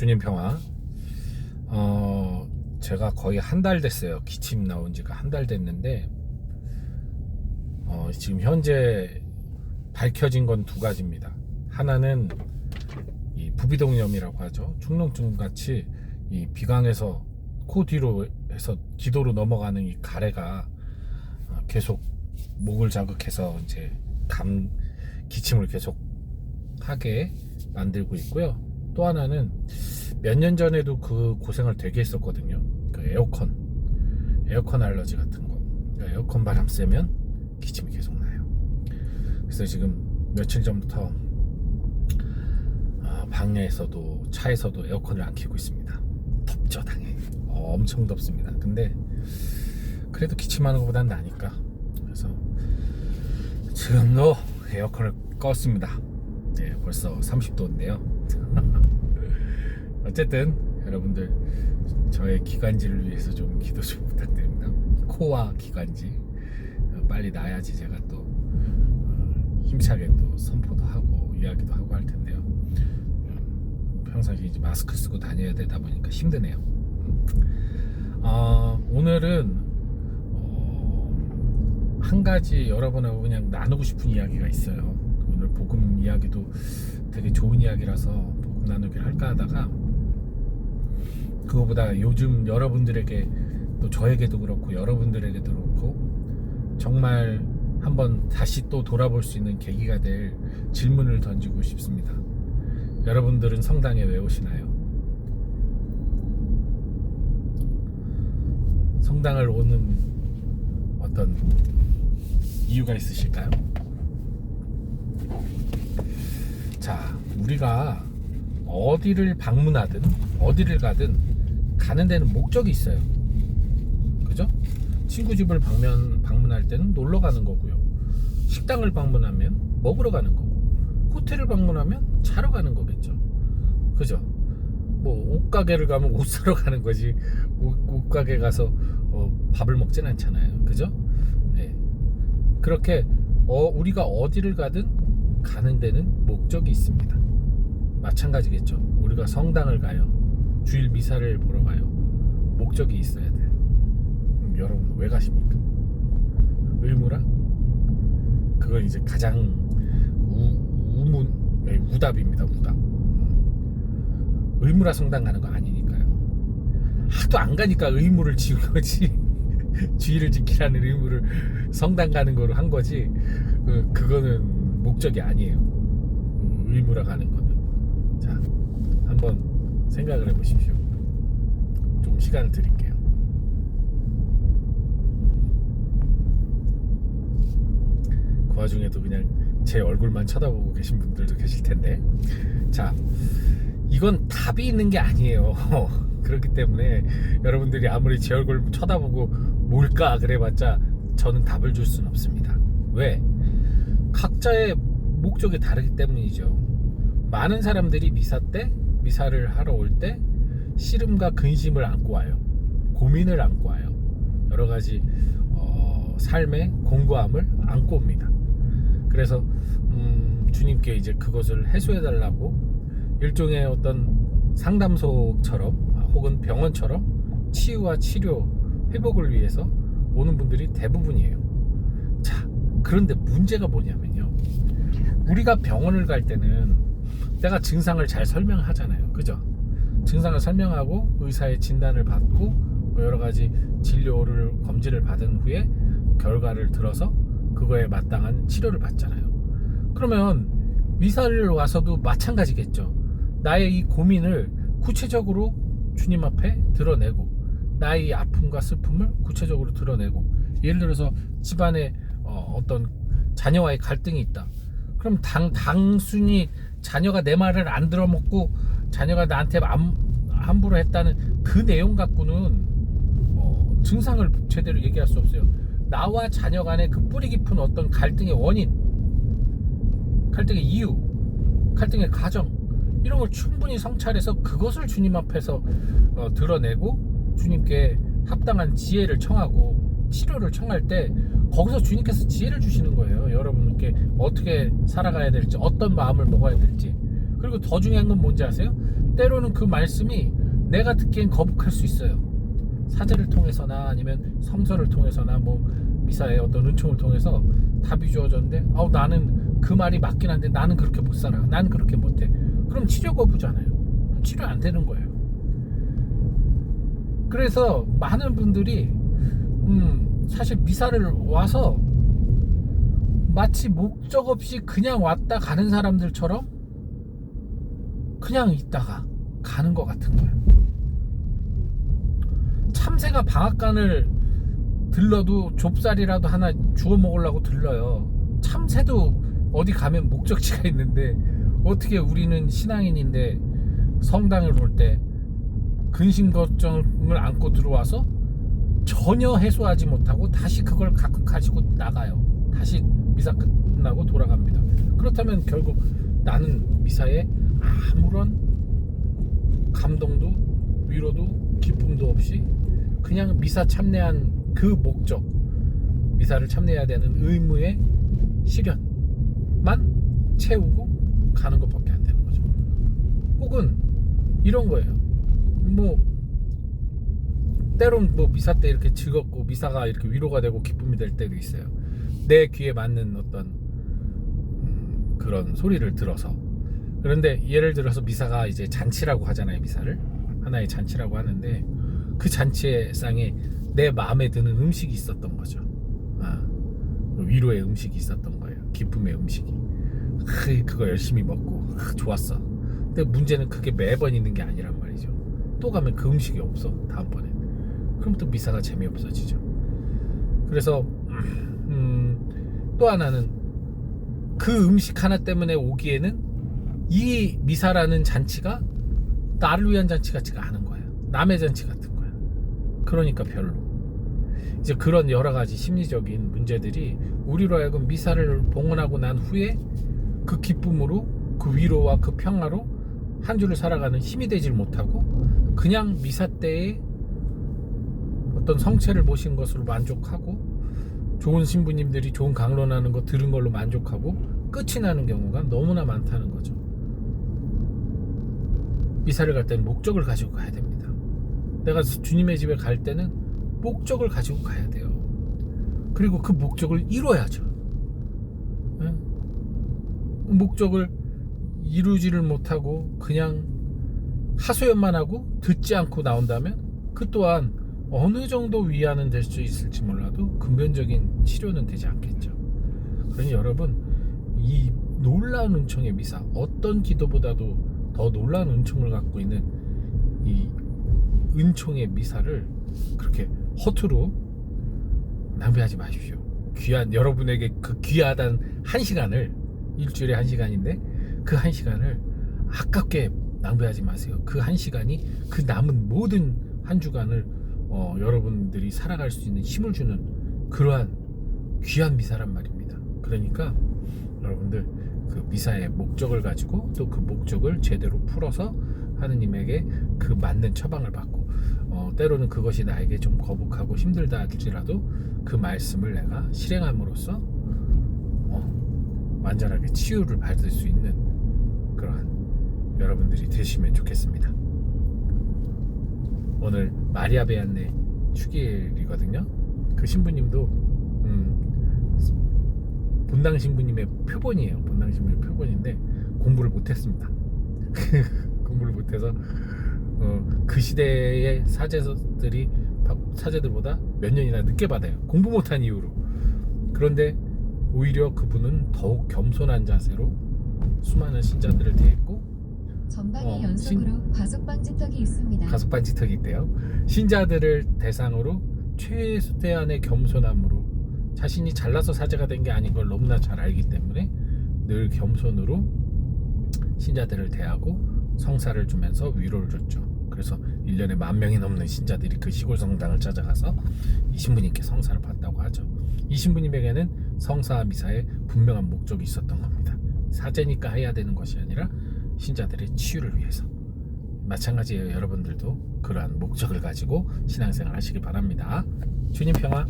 주님 평화. 제가 거의 한 달 됐어요. 기침 나온 지가 한 달 됐는데, 지금 현재 밝혀진 건 두 가지입니다. 하나는 이 부비동염이라고 하죠. 축농증 같이 이 비강에서 코 뒤로 해서 기도로 넘어가는 이 가래가 계속 목을 자극해서 이제 기침을 계속 하게 만들고 있고요. 또 하나는 몇 년 전에도 그 고생을 되게 했었거든요. 그 에어컨 알러지 같은 거. 에어컨 바람 쐬면 기침이 계속 나요. 그래서 지금 며칠 전부터 방에서도 차에서도 에어컨을 안 켜고 있습니다. 덥죠, 당연히. 엄청 덥습니다. 근데 그래도 기침하는 것보단 나니까. 그래서 지금도 에어컨을 껐습니다. 네, 벌써 30도인데요. 어쨌든 여러분들 저의 기관지를 위해서 좀 기도 좀 부탁드립니다. 코와 기관지 빨리 나야지 제가 또 힘차게 또 선포도 하고 이야기도 하고 할 텐데요. 평상시에 이제 마스크 쓰고 다녀야 되다 보니까 힘드네요. 오늘은 한 가지 여러분하고 그냥 나누고 싶은 이야기가 있어요. 오늘 복음 이야기도 되게 좋은 이야기라서 복음 나누기를 할까 하다가, 그거보다 요즘 여러분들에게, 또 저에게도 그렇고 여러분들에게도 그렇고 정말 한번 다시 또 돌아볼 수 있는 계기가 될 질문을 던지고 싶습니다. 여러분들은 성당에 왜 오시나요? 성당을 오는 어떤 이유가 있으실까요? 자, 우리가 어디를 방문하든 어디를 가든 가는 데는 목적이 있어요. 그죠? 친구 집을 방문할 때는 놀러 가는 거고요. 식당을 방문하면 먹으러 가는 거고, 호텔을 방문하면 자러 가는 거겠죠. 그죠? 뭐 옷가게를 가면 옷 사러 가는 거지, 옷가게 가서 밥을 먹진 않잖아요. 그죠? 네. 그렇게 우리가 어디를 가든 가는 데는 목적이 있습니다. 마찬가지겠죠. 우리가 성당을 가요, 주일 미사를 보러 가요, 목적이 있어야 돼요. 여러분 왜 가십니까? 의무라? 그건 이제 가장 우답입니다. 우답. 의무라 성당 가는 거 아니니까요. 하도 안 가니까 의무를 지은 거지. 주의를 지키라는 의무를 성당 가는 거로 한 거지. 그거는 목적이 아니에요. 의무라 가는 거는. 자, 한번 생각을 해보십시오. 좀 시간을 드릴게요. 그 와중에도 그냥 제 얼굴만 쳐다보고 계신 분들도 계실 텐데, 자, 이건 답이 있는 게 아니에요. 그렇기 때문에 여러분들이 아무리 제 얼굴 쳐다보고 뭘까 그래봤자 저는 답을 줄 수는 없습니다. 왜? 각자의 목적이 다르기 때문이죠. 많은 사람들이 미사를 하러 올 때 씨름과 근심을 안고 와요. 고민을 안고 와요. 여러 가지 삶의 공고함을 안고 옵니다. 그래서 주님께 이제 그것을 해소해 달라고 일종의 어떤 상담소처럼 혹은 병원처럼 치유와 치료, 회복을 위해서 오는 분들이 대부분이에요. 자, 그런데 문제가 뭐냐면요, 우리가 병원을 갈 때는 내가 증상을 잘 설명하잖아요. 그죠? 증상을 설명하고 의사의 진단을 받고 여러 가지 진료를, 검진을 받은 후에 결과를 들어서 그거에 마땅한 치료를 받잖아요. 그러면 미사를 와서도 마찬가지겠죠. 나의 이 고민을 구체적으로 주님 앞에 드러내고, 나의 이 아픔과 슬픔을 구체적으로 드러내고, 예를 들어서 집안에 어떤 자녀와의 갈등이 있다. 그럼 단순히 자녀가 내 말을 안 들어먹고 자녀가 나한테 함부로 했다는 그 내용 갖고는 증상을 제대로 얘기할 수 없어요. 나와 자녀 간의 그 뿌리 깊은 어떤 갈등의 원인, 갈등의 이유, 갈등의 과정, 이런 걸 충분히 성찰해서 그것을 주님 앞에서 드러내고 주님께 합당한 지혜를 청하고 치료를 청할 때 거기서 주님께서 지혜를 주시는 거예요. 여러분께 어떻게 살아가야 될지, 어떤 마음을 먹어야 될지. 그리고 더 중요한 건 뭔지 아세요? 때로는 그 말씀이 내가 듣기엔 거북할 수 있어요. 사제를 통해서나 아니면 성서를 통해서나 뭐 미사의 어떤 은총을 통해서 답이 주어졌는데 나는 그 말이 맞긴 한데 나는 그렇게 못 살아. 나는 그렇게 못해. 그럼 치료 거부잖아요. 그럼 치료 안 되는 거예요. 그래서 많은 분들이 사실 미사를 와서 마치 목적 없이 그냥 왔다 가는 사람들처럼 그냥 있다가 가는 것 같은 거예요. 참새가 방앗간을 들러도 좁쌀이라도 하나 주워 먹으려고 들러요. 참새도 어디 가면 목적지가 있는데 어떻게 우리는 신앙인인데 성당을 볼 때 근심 걱정을 안고 들어와서 전혀 해소하지 못하고 다시 그걸 가지고 나가요. 다시 미사 끝나고 돌아갑니다. 그렇다면 결국 나는 미사에 아무런 감동도 위로도 기쁨도 없이 그냥 미사 참여한 그 목적, 미사를 참여해야 되는 의무의 실현만 채우고 가는 것밖에 안 되는 거죠. 혹은 이런 거예요. 뭐 때론 뭐 미사 때 이렇게 즐겁고 미사가 이렇게 위로가 되고 기쁨이 될 때도 있어요. 내 귀에 맞는 어떤 그런 소리를 들어서. 그런데 예를 들어서 미사가 이제 잔치라고 하잖아요. 미사를 하나의 잔치라고 하는데 그 잔치의 상에 내 마음에 드는 음식이 있었던 거죠. 위로의 음식이 있었던 거예요. 기쁨의 음식이. 그거 열심히 먹고 좋았어. 근데 문제는 그게 매번 있는 게 아니란 말이죠. 또 가면 그 음식이 없어. 다음번에. 그럼 또 미사가 재미없어지죠. 그래서 또 하나는 그 음식 하나 때문에 오기에는 이 미사라는 잔치가 나를 위한 잔치 같지가 않은 거예요. 남의 잔치 같은 거예요. 그러니까 별로. 이제 그런 여러 가지 심리적인 문제들이 우리로 하여금 미사를 봉헌하고 난 후에 그 기쁨으로 그 위로와 그 평화로 한 주를 살아가는 힘이 되질 못하고 그냥 미사 때에 어떤 성체를 모신 것으로 만족하고 좋은 신부님들이 좋은 강론하는 거 들은 걸로 만족하고 끝이 나는 경우가 너무나 많다는 거죠. 미사를 갈 때는 목적을 가지고 가야 됩니다. 내가 주님의 집에 갈 때는 목적을 가지고 가야 돼요. 그리고 그 목적을 이뤄야죠. 목적을 이루지를 못하고 그냥 하소연만 하고 듣지 않고 나온다면 그 또한 어느 정도 위안은 될 수 있을지 몰라도 근본적인 치료는 되지 않겠죠. 그러니 여러분, 이 놀라운 은총의 미사, 어떤 기도보다도 더 놀라운 은총을 갖고 있는 이 은총의 미사를 그렇게 허투루 낭비하지 마십시오. 귀한, 여러분에게 그 귀하단 한 시간을, 일주일에 한 시간인데 그 한 시간을 아깝게 낭비하지 마세요. 그 한 시간이 그 남은 모든 한 주간을 여러분들이 살아갈 수 있는 힘을 주는 그러한 귀한 미사란 말입니다. 그러니까 여러분들 그 미사의 목적을 가지고 또 그 목적을 제대로 풀어서 하느님에게 그 맞는 처방을 받고 때로는 그것이 나에게 좀 거북하고 힘들다 할지라도 그 말씀을 내가 실행함으로써 완전하게 치유를 받을 수 있는 그러한 여러분들이 되시면 좋겠습니다. 오늘 마리아 베안네 축일이거든요. 그 신부님도 본당 신부님의 표본이에요. 본당 신부님의 표본인데 공부를 못했습니다. 공부를 못해서 그 시대의 사제들보다 몇 년이나 늦게 받아요. 공부 못한 이유로. 그런데 오히려 그분은 더욱 겸손한 자세로 수많은 신자들을 대했고 전방에 연속으로 과속방지턱이 있습니다. 과속방지턱이 있대요. 신자들을 대상으로 최대한의 겸손함으로 자신이 잘나서 사제가 된 게 아닌 걸 너무나 잘 알기 때문에 늘 겸손으로 신자들을 대하고 성사를 주면서 위로를 줬죠. 그래서 1년에 10,000명이 넘는 신자들이 그 시골 성당을 찾아가서 이 신부님께 성사를 받다고 하죠. 이 신부님에게는 성사 미사에 분명한 목적이 있었던 겁니다. 사제니까 해야 되는 것이 아니라 신자들의 치유를 위해서. 마찬가지예요. 여러분들도 그러한 목적을 가지고 신앙생활 하시기 바랍니다. 주님 평화.